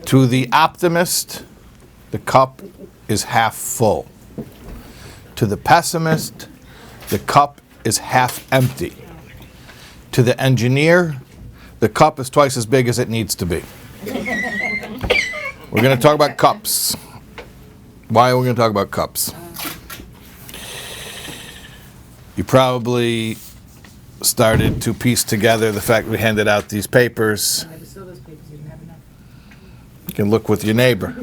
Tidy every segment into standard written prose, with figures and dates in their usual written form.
To the optimist, the cup is half full. To the pessimist, the cup is half empty. To the engineer, the cup is twice as big as it needs to be. We're going to talk about cups. Why are we going to talk about cups? You probably started to piece together the fact we handed out these papers. I just saw those papers, you didn't have enough. You can look with your neighbor.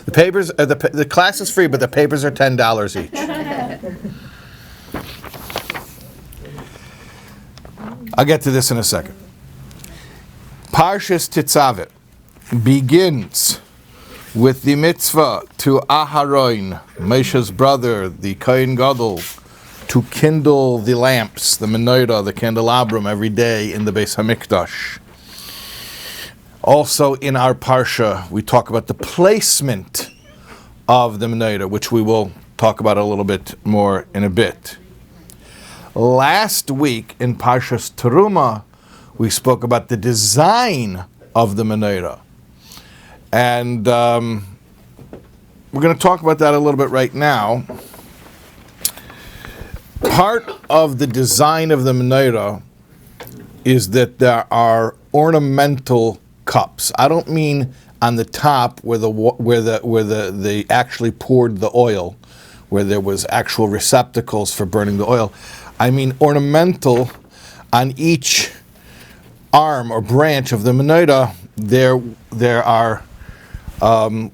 The papers, the class is free, but the papers are $10 each. I'll get to this in a second. Parshas Tetzaveh begins with the mitzvah to Aharon, Moshe's brother, the Kohen Gadol, to kindle the lamps, the Menorah, the candelabrum every day in the Beis Hamikdash. Also in our Parsha, we talk about the placement of the Menorah, which we will talk about a little bit more in a bit. Last week in Parshas Teruma, we spoke about the design of the Menorah. And we're going to talk about that a little bit right now. Part of the design of the Menorah is that there are ornamental cups. I don't mean on the top where they actually poured the oil, where there was actual receptacles for burning the oil. I mean ornamental on each arm or branch of the Menorah. There are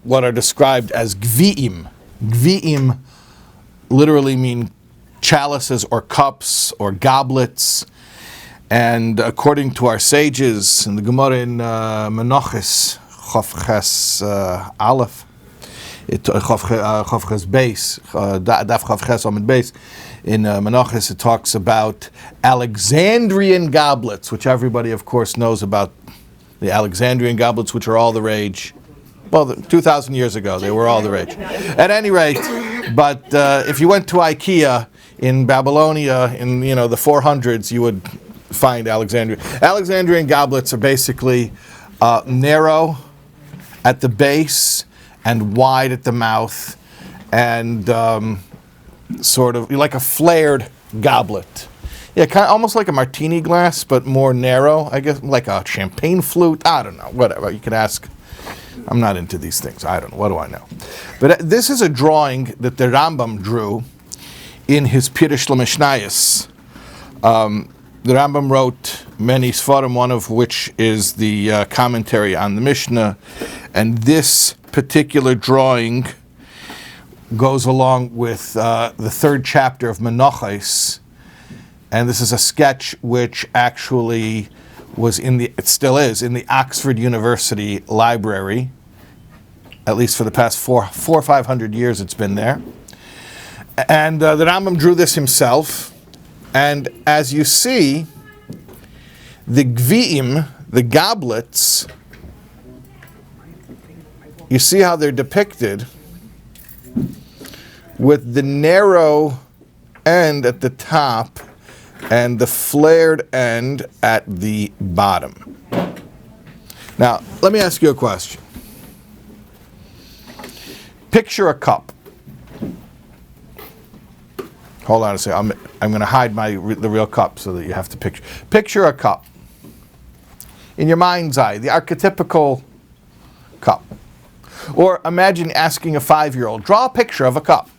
what are described as gvi'im. Gvi'im literally mean chalices or cups or goblets. And according to our sages in the Gemara in Menachos, Chavches Aleph, Chavches Beis, Daf Chavches Amid Beis, in Menachos it talks about Alexandrian goblets, which everybody of course knows about, the Alexandrian goblets, which are all the rage. Well, 2,000 years ago, they were all the rage. At any rate, but if you went to IKEA in Babylonia in the 400s, you would find Alexandrian goblets are basically narrow at the base and wide at the mouth, and sort of like a flared goblet. Yeah, kind of almost like a martini glass, but more narrow, I guess, like a champagne flute. I don't know, whatever. You could ask. I'm not into these things. I don't know. What do I know? But this is a drawing that the Rambam drew in his Pirush LaMishnayos. The Rambam wrote many Sfarim, one of which is the commentary on the Mishnah. And this particular drawing goes along with the third chapter of Menachos. And this is a sketch which actually was it still is, in the Oxford University Library. At least for the past 400 or 500 years it's been there. And the Rambam drew this himself. And as you see, the gvi'im, the goblets, you see how they're depicted with the narrow end at the top and the flared end at the bottom. Now, let me ask you a question. Picture a cup. Hold on a second. I'm going to hide the real cup so that you have to picture. Picture a cup. In your mind's eye, the archetypical cup. Or imagine asking a 5-year-old, draw a picture of a cup.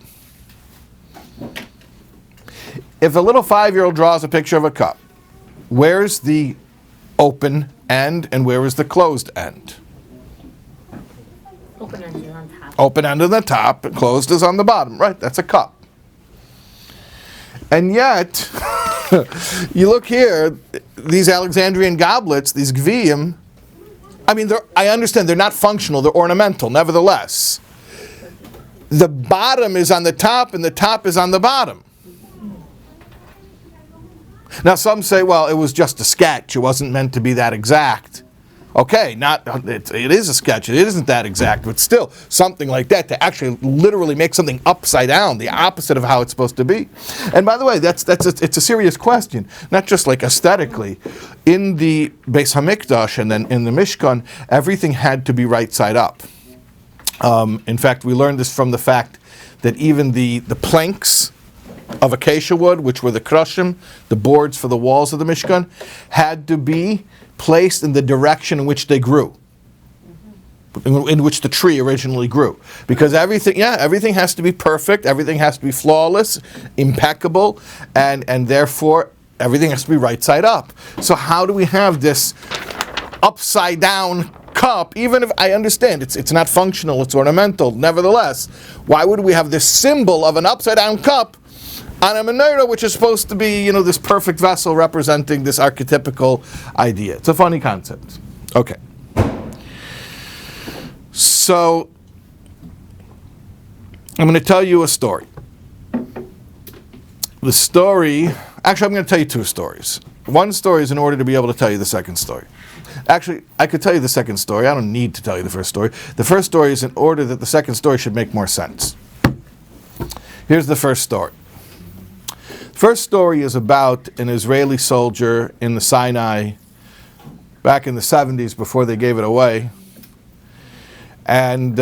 If a little 5-year-old draws a picture of a cup, where's the open end and where is the closed end? Open end is on top. Open end on the top, and closed is on the bottom. Right, that's a cup. And yet, you look here, these Alexandrian goblets, these gvi'im, I mean, I understand they're not functional, they're ornamental, nevertheless. The bottom is on the top and the top is on the bottom. Now some say, well, it was just a sketch, it wasn't meant to be that exact. Okay, it is a sketch. It isn't that exact, but still something like that to actually literally make something upside down, the opposite of how it's supposed to be. And by the way, it's a serious question, not just like aesthetically. In the Beis Hamikdash and then in the Mishkan, everything had to be right side up. In fact, we learned this from the fact that even the planks of acacia wood, which were the krushim, the boards for the walls of the Mishkan, had to be placed in the direction in which they grew, in which the tree originally grew. Because everything has to be perfect, everything has to be flawless, impeccable, and therefore everything has to be right side up. So how do we have this upside down cup? Even if I understand it's not functional, it's ornamental, nevertheless, why would we have this symbol of an upside down cup on a menorah, which is supposed to be, this perfect vessel representing this archetypical idea? It's a funny concept. Okay. So, I'm going to tell you a story. The story, actually I'm going to tell you two stories. One story is in order to be able to tell you the second story. Actually, I could tell you the second story. I don't need to tell you the first story. The first story is in order that the second story should make more sense. Here's the first story. First story is about an Israeli soldier in the Sinai back in the 70s before they gave it away. And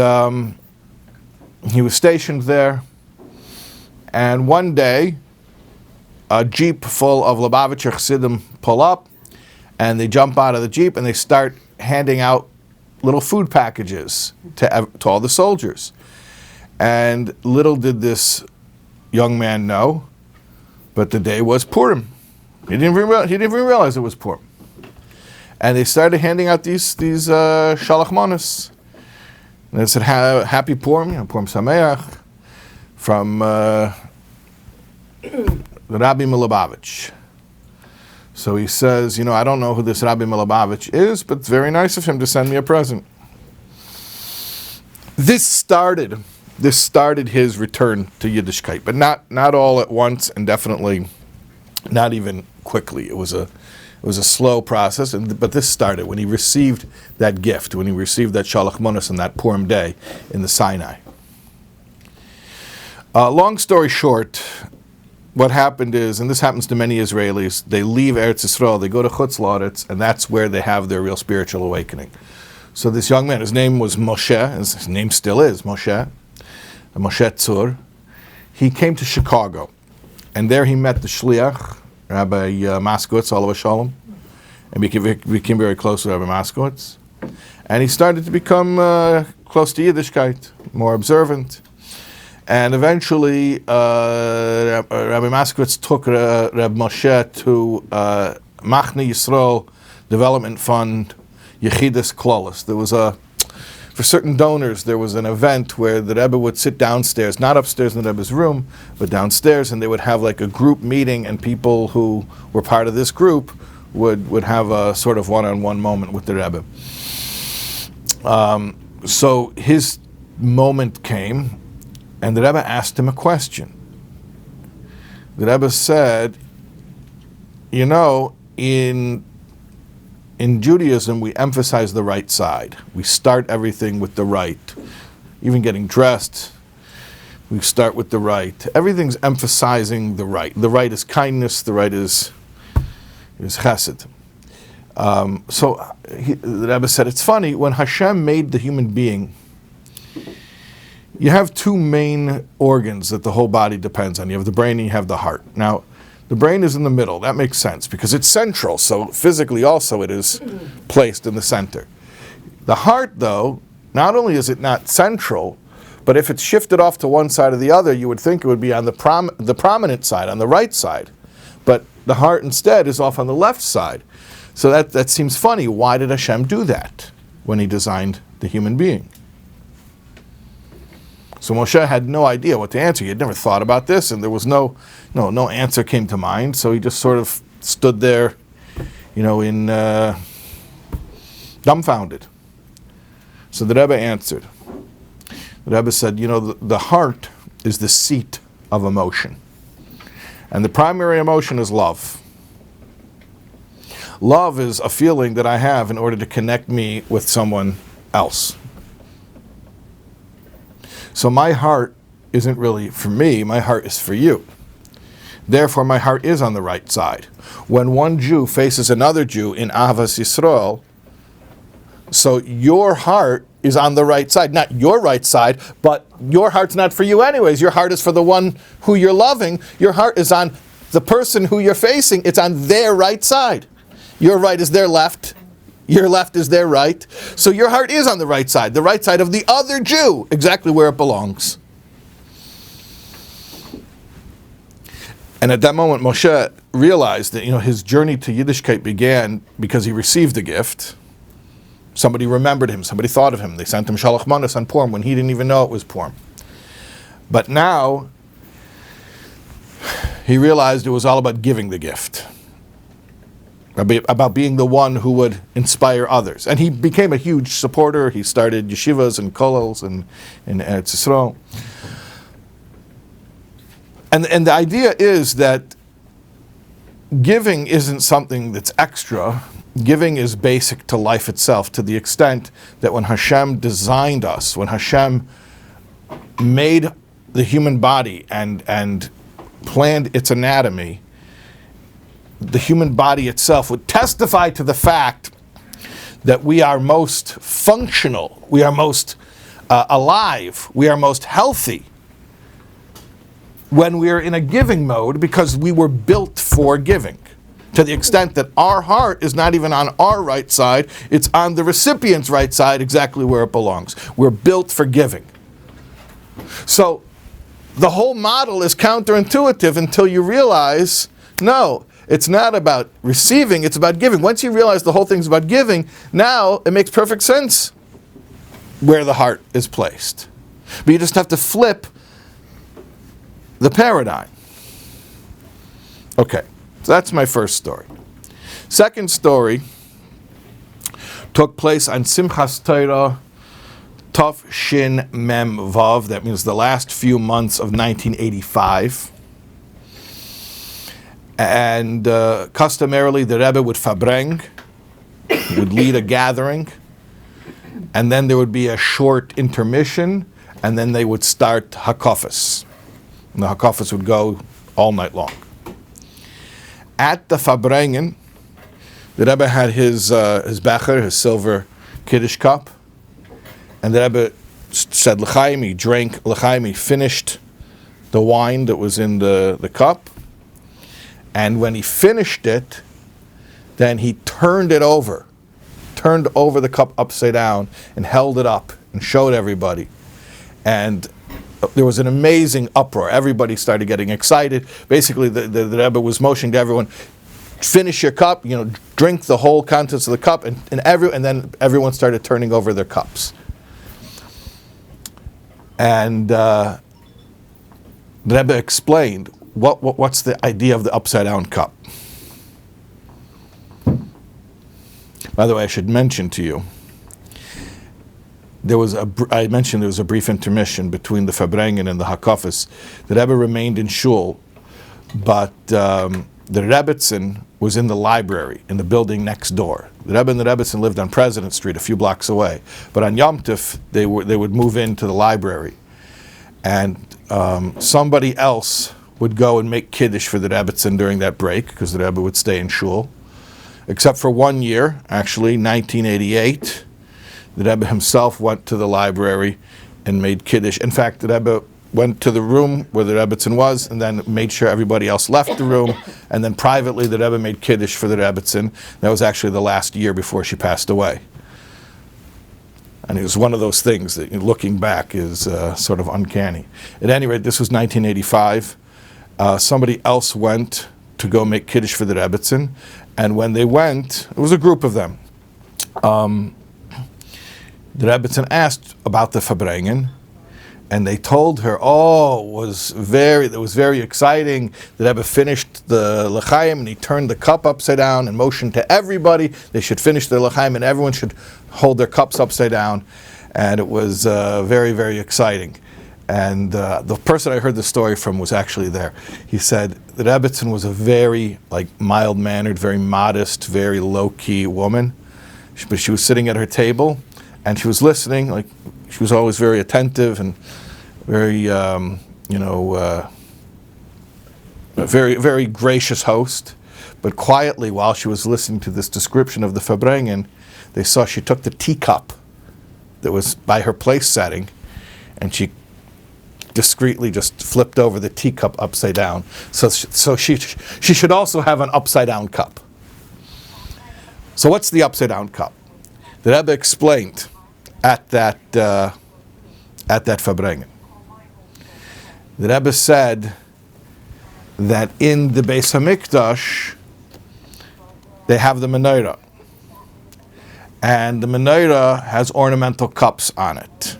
he was stationed there. And one day, a jeep full of Lubavitcher Chassidim pull up, and they jump out of the jeep and they start handing out little food packages to all the soldiers. And little did this young man know, but the day was Purim. He didn't even realize it was Purim. And they started handing out these shalach manos. And they said, "Happy Purim, Purim Sameach," from Rabbi Milubavitch. So he says, I don't know who this Rabbi Milubavitch is, but it's very nice of him to send me a present. This started his return to Yiddishkeit, but not all at once, and definitely not even quickly. It was a slow process, but this started when he received that gift, when he received that shalach manos on that Purim day in the Sinai. Long story short, what happened is, and this happens to many Israelis, they leave Eretz Yisrael, they go to Chutz La'aretz, and that's where they have their real spiritual awakening. So this young man, his name was Moshe, his name still is Moshe Tzur. He came to Chicago, and there he met the Shliach, Rabbi Maskowitz, Olav Shalom, and became very close to Rabbi Maskowitz. And he started to become close to Yiddishkeit, more observant. And eventually, Rabbi Maskowitz took Reb Moshe to Machne Yisrael Development Fund Yechidus Klolos. There was for certain donors, there was an event where the Rebbe would sit downstairs, not upstairs in the Rebbe's room, but downstairs, and they would have like a group meeting, and people who were part of this group would have a sort of one-on-one moment with the Rebbe. So his moment came, and the Rebbe asked him a question. The Rebbe said, in Judaism, we emphasize the right side. We start everything with the right. Even getting dressed, we start with the right. Everything's emphasizing the right. The right is kindness. The right is chesed. So the Rebbe said, it's funny, when Hashem made the human being, you have two main organs that the whole body depends on. You have the brain and you have the heart. Now, the brain is in the middle. That makes sense because it's central. So physically also it is placed in the center. The heart, though, not only is it not central, but if it's shifted off to one side or the other, you would think it would be on the prominent side, on the right side. But the heart instead is off on the left side. So that seems funny. Why did Hashem do that when he designed the human being? So Moshe had no idea what to answer. He had never thought about this, and there was no answer came to mind. So he just sort of stood there, in dumbfounded. So the Rebbe answered. The Rebbe said, the heart is the seat of emotion, and the primary emotion is love. Love is a feeling that I have in order to connect me with someone else. So my heart isn't really for me, my heart is for you. Therefore, my heart is on the right side. When one Jew faces another Jew in Ahavas Yisrael, so your heart is on the right side. Not your right side, but your heart's not for you anyways. Your heart is for the one who you're loving. Your heart is on the person who you're facing. It's on their right side. Your right is their left. Your left is their right. So your heart is on the right side of the other Jew, exactly where it belongs. And at that moment, Moshe realized that his journey to Yiddishkeit began because he received a gift. Somebody remembered him. Somebody thought of him. They sent him Shalach Manos on Purim when he didn't even know it was Purim. But now, he realized it was all about giving the gift. About being the one who would inspire others. And he became a huge supporter. He started yeshivas and kollels in Eretz Yisrael. And the idea is that giving isn't something that's extra. Giving is basic to life itself, to the extent that when Hashem designed us, when Hashem made the human body and planned its anatomy, the human body itself would testify to the fact that we are most functional, we are most alive, we are most healthy when we are in a giving mode, because we were built for giving. To the extent that our heart is not even on our right side, it's on the recipient's right side, exactly where it belongs. We're built for giving. So the whole model is counterintuitive until you realize, no, it's not about receiving, it's about giving. Once you realize the whole thing's about giving, now it makes perfect sense where the heart is placed. But you just have to flip the paradigm. Okay. So that's my first story. Second story took place on Simchas Torah Tov Shin Mem Vav. That means the last few months of 1985. And customarily the Rebbe would fabreng, would lead a gathering, and then there would be a short intermission, and then they would start Hakafas. And the Hakafas would go all night long. At the Fabrengen, the Rebbe had his becher, his silver Kiddush cup, and the Rebbe said L'chaim, he drank L'chaim, he finished the wine that was in the cup, and when he finished it, then he turned over the cup upside down and held it up and showed everybody. And there was an amazing uproar. Everybody started getting excited. Basically, the Rebbe was motioning to everyone, finish your cup, drink the whole contents of the cup, and then everyone started turning over their cups. And the Rebbe explained, what's the idea of the upside-down cup? By the way, I should mention to you, I mentioned there was a brief intermission between the Fabrengen and the Hakafas. The Rebbe remained in shul, but the Rebbetzin was in the library, in the building next door. The Rebbe and the Rebbetzin lived on President Street, a few blocks away. But on Yom Tov, they would move into the library. And somebody else would go and make Kiddush for the Rebbetzin during that break, because the Rebbe would stay in shul. Except for 1 year, actually, 1988, the Rebbe himself went to the library and made Kiddush. In fact, the Rebbe went to the room where the Rebbetzin was and then made sure everybody else left the room. And then privately, the Rebbe made Kiddush for the Rebbetzin. That was actually the last year before she passed away. And it was one of those things that, looking back, is sort of uncanny. At any rate, this was 1985. Somebody else went to go make Kiddush for the Rebbetzin. And when they went, it was a group of them. The Rebbetzin asked about the Fabrengen, and they told her, it was very exciting. The Rebbe finished the L'chaim, and he turned the cup upside down and motioned to everybody they should finish their L'chaim, and everyone should hold their cups upside down. And it was very, very exciting. And the person I heard the story from was actually there. He said the Rebbetzin was a very mild-mannered, very modest, very low-key woman. But she was sitting at her table, and she was listening. She was always very attentive and very, very, very gracious host. But quietly, while she was listening to this description of the Farbrengen, they saw she took the teacup that was by her place setting, and she discreetly just flipped over the teacup upside down. So she should also have an upside down cup. So what's the upside down cup? The Rebbe explained at that Farbrengen. The Rebbe said that in the Beis Hamikdash they have the Menorah, and the Menorah has ornamental cups on it.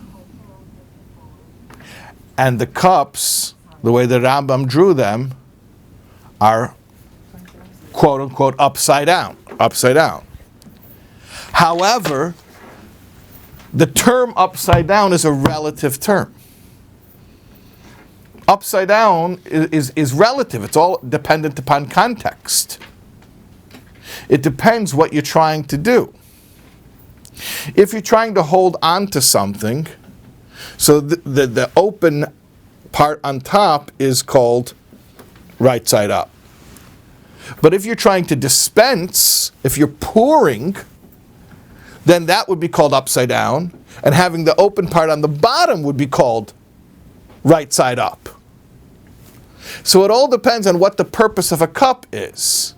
And the cups, the way the Rambam drew them, are quote unquote upside down. However, the term upside down is a relative term. Upside down is relative. It's all dependent upon context. It depends what you're trying to do. If you're trying to hold on to something, so the open part on top is called right side up. But if you're trying to dispense, if you're pouring, then that would be called upside down, and having the open part on the bottom would be called right side up. So it all depends on what the purpose of a cup is.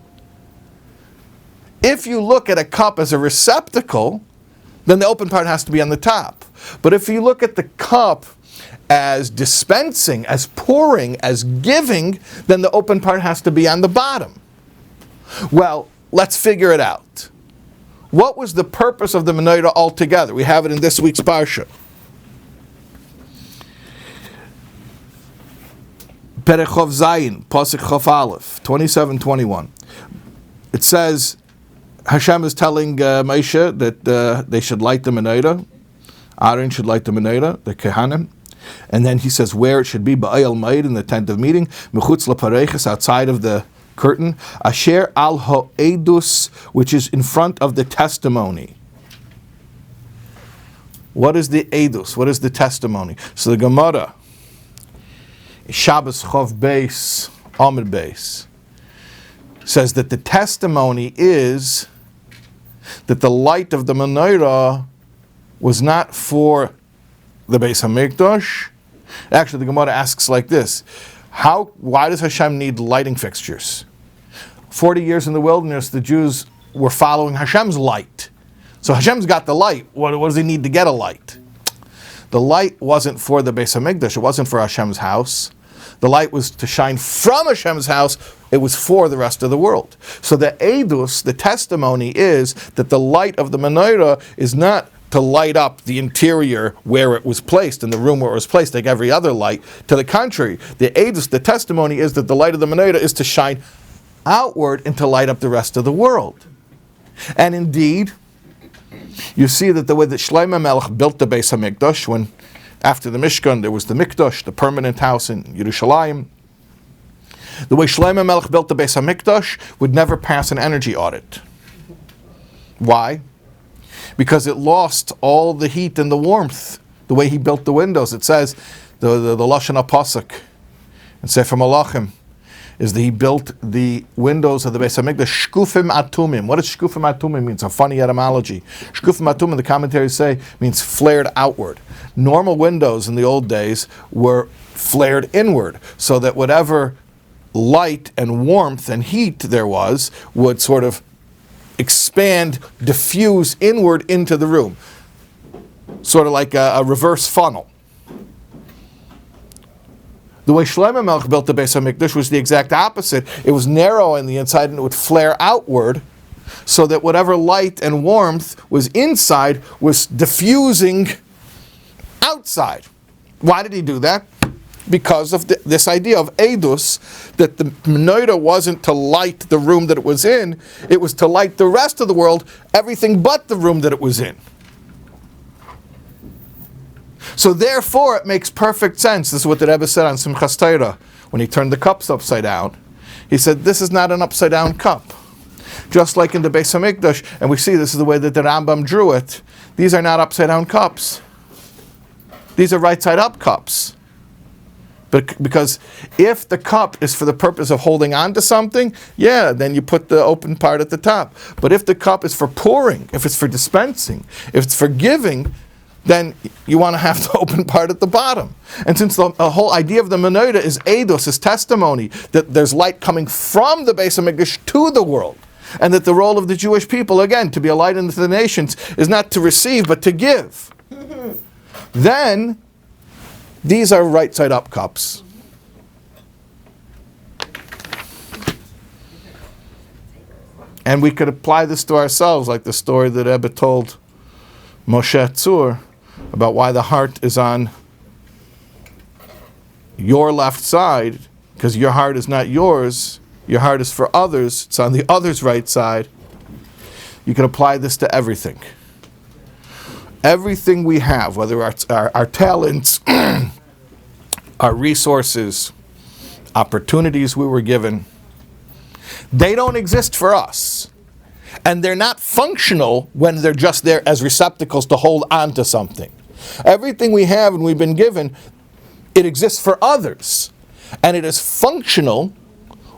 If you look at a cup as a receptacle, then the open part has to be on the top. But if you look at the cup as dispensing, as pouring, as giving, then the open part has to be on the bottom. Well, let's figure it out. What was the purpose of the Menorah altogether? We have it in this week's Parsha. Perek Chof Zayin, Pasuk Chof Aleph, 27-21. It says, Hashem is telling Moshe that they should light the Menorah. Aaron should light the Menorah, the Kehanim. And then he says where it should be, Ba'ayel Ma'id, in the tent of meeting, Mechutz LaPareches, outside of the curtain, Asher al Ha'edus, which is in front of the testimony. What is the Edus? What is the testimony? So the Gemara, Shabbos Chof Beis, Amud Beis, says that the testimony is that the light of the Menorah was not for the Beis Hamikdash. Actually, the Gemara asks like this: why does Hashem need lighting fixtures? 40 years in the wilderness, the Jews were following Hashem's light. So Hashem's got the light. What does he need to get a light? The light wasn't for the Beis Hamikdash. It wasn't for Hashem's house. The light was to shine from Hashem's house. It was for the rest of the world. So the Edus, the testimony, is that the light of the Menorah is not to light up the interior where it was placed, in the room where it was placed, like every other light. To the contrary, the Edus, the testimony, is that the light of the Menorah is to shine outward and to light up the rest of the world. And indeed, you see that the way that Shlomo Melech built the Beis Hamikdash, when after the Mishkan there was the Mikdash, the permanent house in Yerushalayim, the way Shlomo Melech built the Beis Hamikdash would never pass an energy audit. Why? Because it lost all the heat and the warmth. The way he built the windows, it says, the Lashon HaPasuk in Sefer Malachim, is that he built the windows of the Beis Hamikdash shkufim atumim. What does shkufim atumim mean? It's a funny etymology. Shkufim atumim, the commentaries say, means flared outward. Normal windows in the old days were flared inward, so that whatever light and warmth and heat there was would sort of expand, diffuse inward into the room. Sort of like a reverse funnel. The way Shlomo Melech built the Beis HaMikdash was the exact opposite. It was narrow on the inside and it would flare outward, so that whatever light and warmth was inside was diffusing outside. Why did he do that? Because of this idea of Edus, that the Menorah wasn't to light the room that it was in, it was to light the rest of the world, everything but the room that it was in. So therefore, it makes perfect sense. This is what the Rebbe said on Simchas Torah when he turned the cups upside down. He said, this is not an upside down cup. Just like in the Beis HaMikdash, and we see this is the way that the Rambam drew it, these are not upside down cups. These are right side up cups. But because if the cup is for the purpose of holding on to something, yeah, then you put the open part at the top. But if the cup is for pouring, if it's for dispensing, if it's for giving, then you want to have the open part at the bottom. And since the whole idea of the Menorah is eidos, is testimony, that there's light coming from the Beis HaMikdash to the world, and that the role of the Jewish people, again, to be a light unto the nations, is not to receive, but to give. Then, these are right side up cups. And we could apply this to ourselves, like the story that Rebbe told Moshe Tzur about why the heart is on your left side, because your heart is not yours, your heart is for others, it's on the other's right side. You can apply this to everything. Everything we have, whether our talents, our resources, opportunities we were given, they don't exist for us. And they're not functional when they're just there as receptacles to hold on to something. Everything we have and we've been given, it exists for others. And it is functional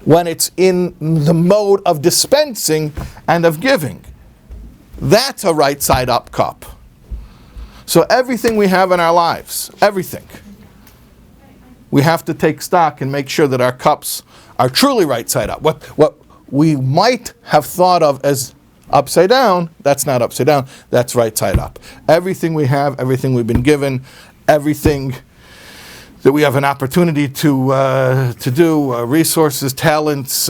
when it's in the mode of dispensing and of giving. That's a right side up cup. So everything we have in our lives, everything, we have to take stock and make sure that our cups are truly right side up. What we might have thought of as upside down, that's not upside down, that's right side up. Everything we have, everything we've been given, everything that we have an opportunity to do, resources, talents,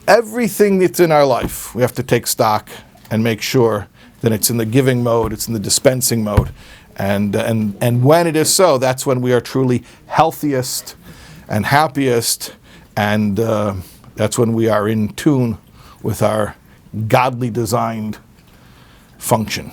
everything that's in our life, we have to take stock and make sure that it's in the giving mode, it's in the dispensing mode. And when it is so, that's when we are truly healthiest and happiest, and that's when we are in tune with our godly designed function.